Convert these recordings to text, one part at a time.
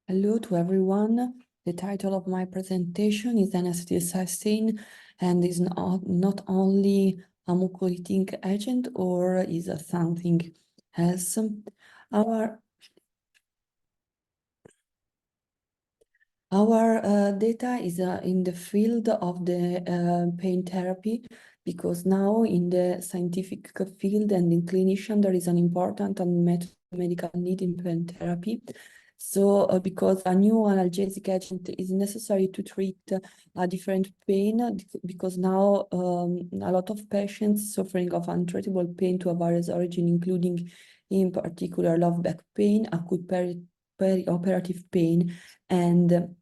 Hello to everyone. The title of my presentation is N-acetylcysteine and is not only a mucolytic agent or is something else. Our data is in the field of the pain therapy, because now in the scientific field and in clinician there is an important unmet medical need in pain therapy. So because a new analgesic agent is necessary to treat a different pain, because now a lot of patients suffering of untreatable pain to a various origin, including in particular low back pain, acute perioperative pain, and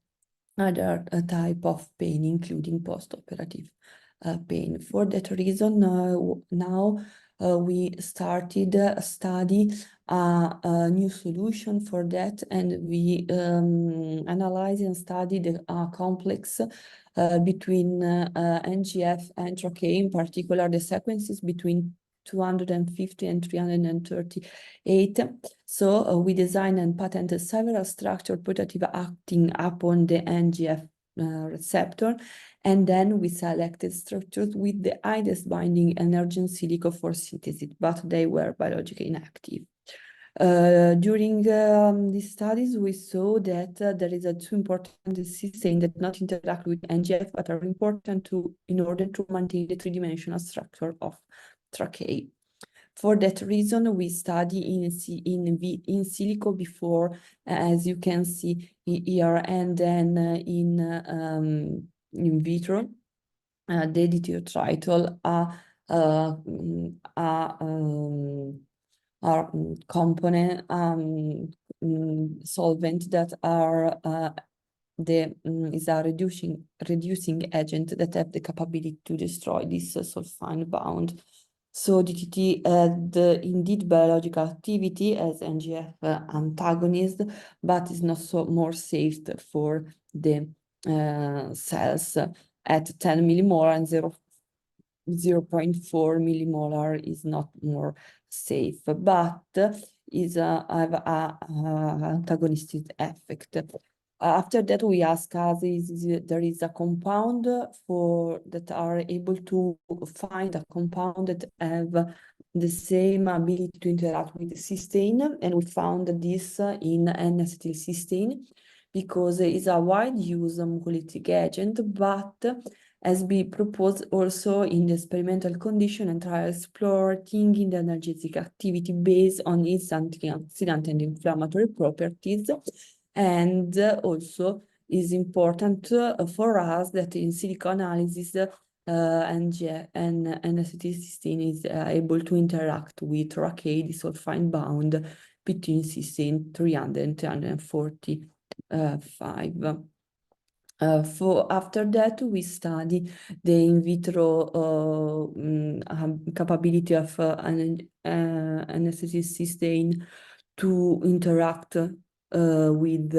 other type of pain, including post-operative pain. For that reason, now we started a study, a new solution for that, and we analyzed and studied a complex between NGF and TRK, in particular the sequences between 250 and 338. So we designed and patented several structure putative acting upon the NGF receptor, and then we selected structures with the highest binding energy in silico for synthesis, but they were biologically inactive. During these studies, we saw that there is a two important cysteine that not interact with NGF, but are important in order to maintain the three-dimensional structure of trachea. For that reason, we study in silico before, as you can see here, and then in vitro. The dithiotritol are component solvent that are is a reducing agent that have the capability to destroy this sulfine bound. So DTT had indeed biological activity as NGF antagonist, but is not so more safe for the cells at 10 millimolar, and 0.4 millimolar is not more safe, but is have a antagonistic effect. After that, we ask us there is a compound that are able to find a compound that have the same ability to interact with the cysteine, and we found this in N-acetylcysteine, because it is a wide use mucolytic agent, but has been proposed also in the experimental condition and trial exploring in the analgesic activity based on its antioxidant and inflammatory properties. And also is important for us that in silico analysis N-acetylcysteine is able to interact with trachea, the sulfine bound between cysteine 300 and 345. After that, we study the in vitro capability of N-acetylcysteine to interact with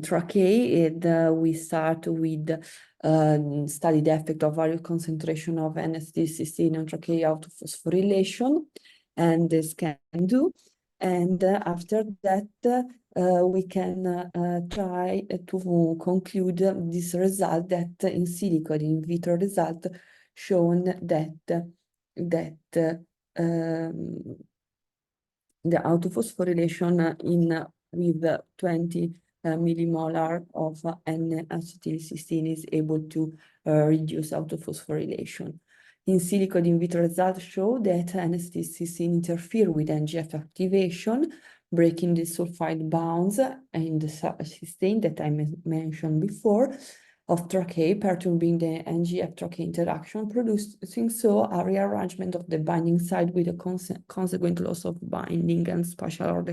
trachea, and we start with study the effect of various concentration of N-acetylcysteine on trachea autophosphorylation, and this can do. And after that, we can try to conclude this result that in silico, the in vitro result, shown that the autophosphorylation with 20 millimolar of N-acetylcysteine is able to reduce autophosphorylation. In silico, the in vitro results show that N-acetylcysteine interfere with NGF activation, breaking the sulfide bonds in the cysteine that I mentioned before of trachea, perturbing the NGF trachea interaction, producing so a rearrangement of the binding site with a consequent loss of binding and spatial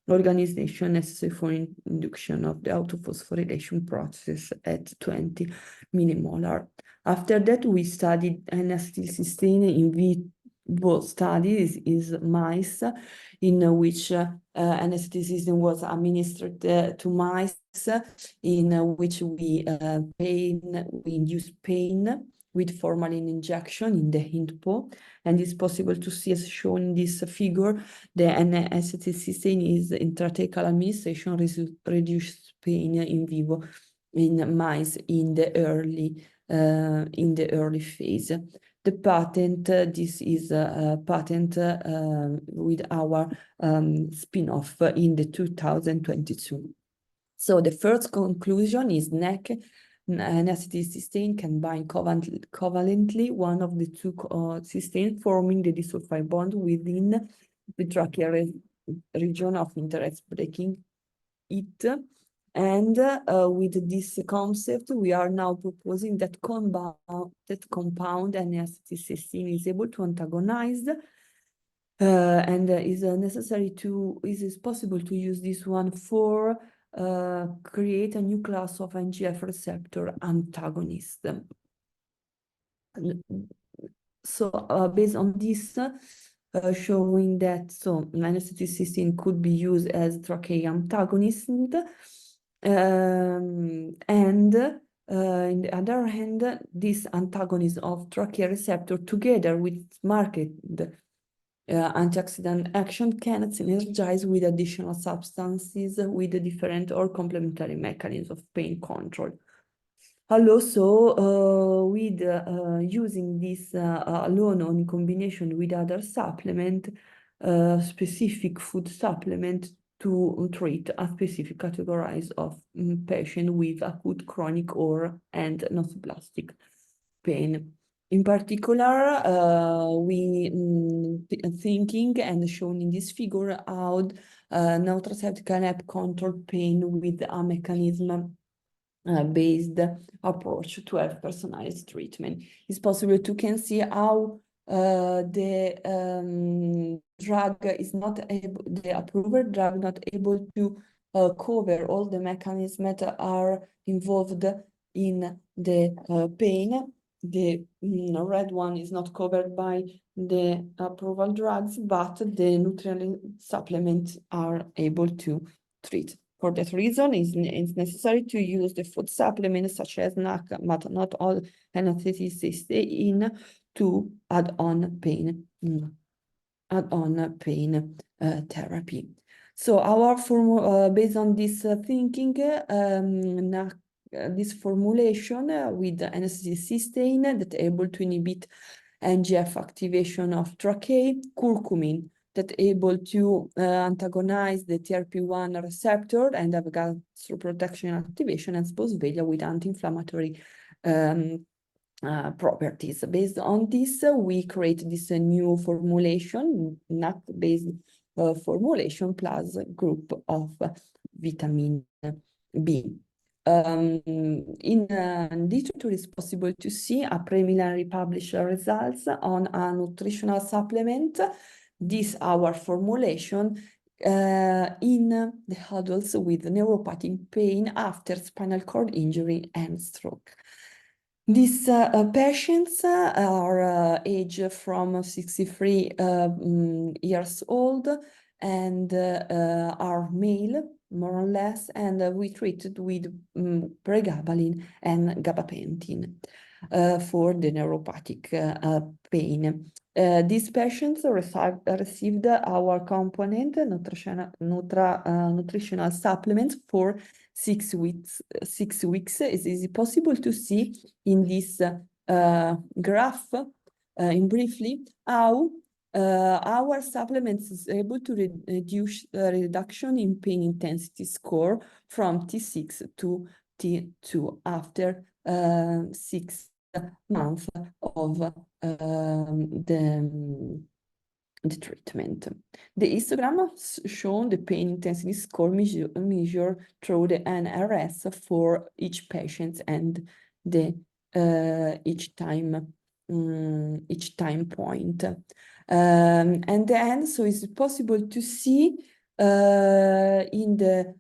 organization necessary for induction of the autophosphorylation process at 20 millimolar. After that, we studied N-acetylcysteine in vivo studies in mice, in which N-acetylcysteine was administered to mice, in which we induce pain with formalin injection in the hindpaw. And it's possible to see, as shown in this figure, the N-acetylcysteine is intrathecal administration reduced pain in vivo in mice in the early phase. The patent, this is a patent with our spin-off in the 2022. So the first conclusion is N-acetylcysteine can bind covalently one of the two cysteines, forming the disulfide bond within the tracheal region of interest, breaking it. And with this concept, we are now proposing that compound N-acetylcysteine is able to antagonize and is possible to use this one for create a new class of NGF receptor antagonist. So based on this, showing that N-acetylcysteine could be used as tracheal antagonist, and in the other hand, this antagonism of tracheal receptor together with marked antioxidant action can synergize with additional substances with different or complementary mechanisms of pain control. Also, with using this alone or in combination with other supplement, specific food supplement to treat a specific categories of patient with acute, chronic, and nonsplastic pain. In particular, we thinking and shown in this figure how nutraceutical can help control pain with a mechanism based approach to have personalized treatment. It's possible to can see how the drug is not able, the approved drug not able to cover all the mechanisms that are involved in the pain. The red one is not covered by the approval drugs, but the nutrient supplements are able to treat. For that reason, it's necessary to use the food supplements such as NAC, but not all N-acetylcysteine to add on pain therapy. So our based on this thinking, this formulation with N-acetylcysteine that able to inhibit NGF activation of tracheae, curcumin that able to antagonize the TRP1 receptor and have gastroprotection activation, and Boswellia with anti-inflammatory properties. Based on this, we create this new formulation, NAC-based formulation plus group of vitamin B. In literature, it's possible to see a preliminary published results on a nutritional supplement. This our formulation in the adults with neuropathic pain after spinal cord injury and stroke. These patients are aged from 63 years old and are male, more or less, and we treated with pregabalin and gabapentin for the neuropathic pain. These patients received our component nutritional supplements for 6 weeks. It is possible to see in this graph, in briefly, how our supplements is able to reduce reduction in pain intensity score from T6 to T2 after 6 months of the treatment. The histogram shown the pain intensity score measure through the NRS for each patient and the each time point. And then, so it's possible to see in the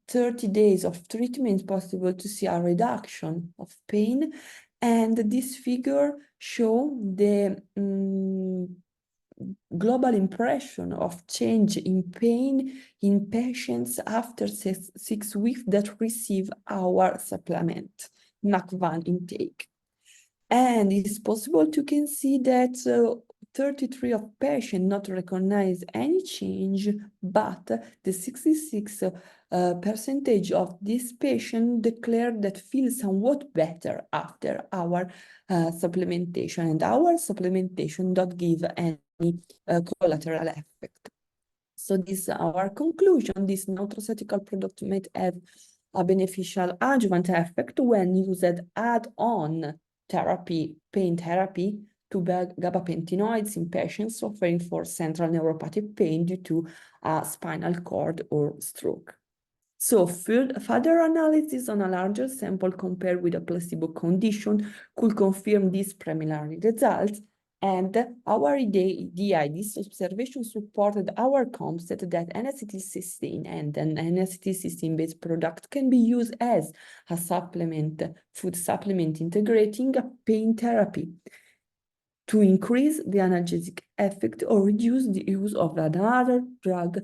30 days of treatment, possible to see a reduction of pain. And this figure show the global impression of change in pain in patients after 6 weeks that receive our supplement, NAC1 intake. And it's possible to can see that 33 of patients not recognize any change, but the 66 percentage of this patient declared that feel somewhat better after our supplementation, and our supplementation don't give any collateral effect. So this is our conclusion. This nutraceutical product might have a beneficial adjuvant effect when used add-on therapy, pain therapy, to gabapentinoids in patients suffering for central neuropathic pain due to a spinal cord or stroke. So further analysis on a larger sample compared with a placebo condition could confirm these preliminary results. And our idea, this observation supported our concept that N-acetylcysteine and an N-acetylcysteine-based product can be used as a supplement, food supplement integrating a pain therapy to increase the analgesic effect or reduce the use of another drug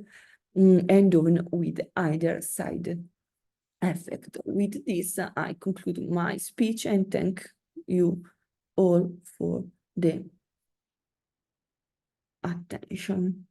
and even with either side effect. With this, I conclude my speech and thank you all for the attention.